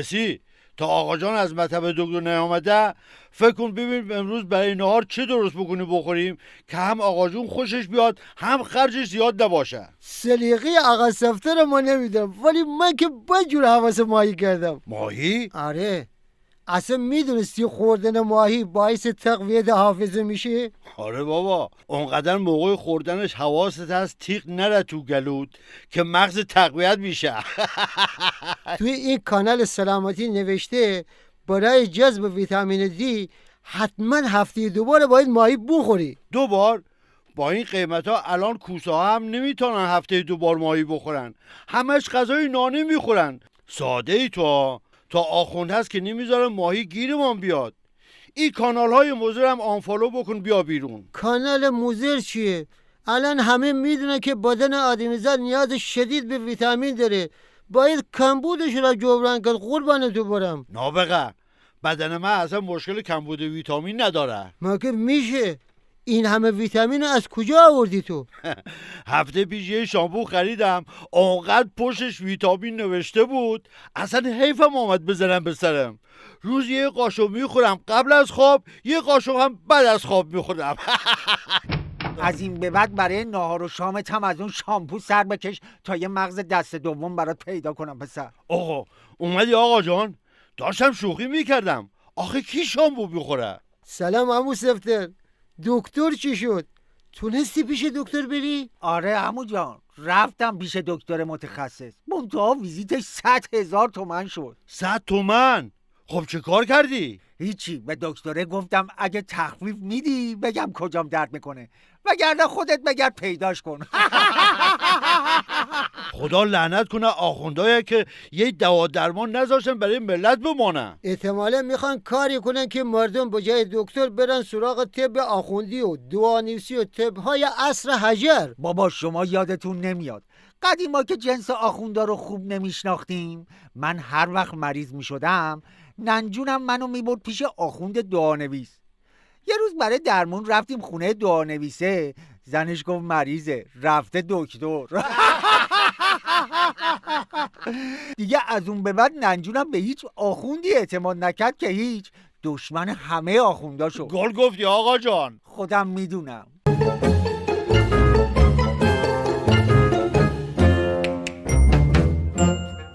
حسی تا آقا جان از مطب دکتر نیامده فکر کن ببین امروز برای نهار چه درست بکنیم بخوریم که هم آقا جون خوشش بیاد هم خرجش زیاد نباشه. سلیقه آقا سفتر ما نمیدونم، ولی من که بدجور حواس ماهی کردم. ماهی؟ آره. اصلا میدونستی خوردن ماهی باعث تقویت حافظه میشه؟ آره بابا، اونقدر موقع خوردنش حواست هست تیغ نره تو گلود که مغز تقویت میشه. توی این کانال سلامتی نوشته برای جذب ویتامین دی حتما هفته 2 بار باید ماهی بخوری. 2 بار؟ با این قیمت ها الان کوسه ها هم نمیتونن هفته 2 بار ماهی بخورن، همش غذای نانی میخورن. ساده ای تا آخوند هست که نمیذاره ماهی گیرمان بیاد. این کانال های مضر هم آنفالو بکن بیا بیرون. کانال مضر چیه؟ الان همه میدونن که بدن آدمیزاد نیاز شدید به ویتامین داره، باید کمبودش را جبران کرد. قربان تو برم. نابغه، بدن من اصلا مشکل کمبود ویتامین نداره. مگه میشه؟ این همه ویتامین از کجا آوردی تو؟ هفته پیش یه شامپو خریدم، اونقدر پشتش ویتامین نوشته بود اصلا حیفم آمد بزنم به سرم. روز یه قاشق میخورم قبل از خواب، یه قاشق هم بعد از خواب میخورم. از این به بعد برای نهار و شامت هم از اون شامپو سر بکش تا یه مغز دست دوم برات پیدا کنم پسر. آقا اومدی آقا جان؟ داشتم شوخی میکردم، آخه کی شامپو میخوره؟ سلام عمو سفتر، دکتر چی شد؟ تونستی پیش دکتر بری؟ آره عمو جان، رفتم پیش دکتر متخصص، منتها ویزیتش 100,000 تومان شد. 100 تومن؟ خب چه کار کردی؟ هیچی، به دکتره گفتم اگه تخفیف میدی بگم کجام درد میکنه، وگرنه خودت بگرد پیداش کن. خدا لعنت کنه آخوندایی که یه دوا درمان نذاشتن برای ملت بمانه. احتمالا میخوان کاری کنن که مردم به جای دکتر برن سراغ طب آخوندی و دعانویسی و طب‌های عصر حجر. بابا شما یادتون نمیاد قدیما که جنس آخوندا رو خوب نمیشناختیم؟ من هر وقت مریض میشدم ننجونم منو میبرد پیش آخوند دعانویس. یه روز برای درمون رفتیم خونه دعانویسه، زنش گفت مریضه، رفته دکتر. دیگه از اون به بعد ننجونم به هیچ آخوندی اعتماد نکرد که هیچ، دشمن همه آخوندا شد. گل گفتی آقا جان. خودم میدونم،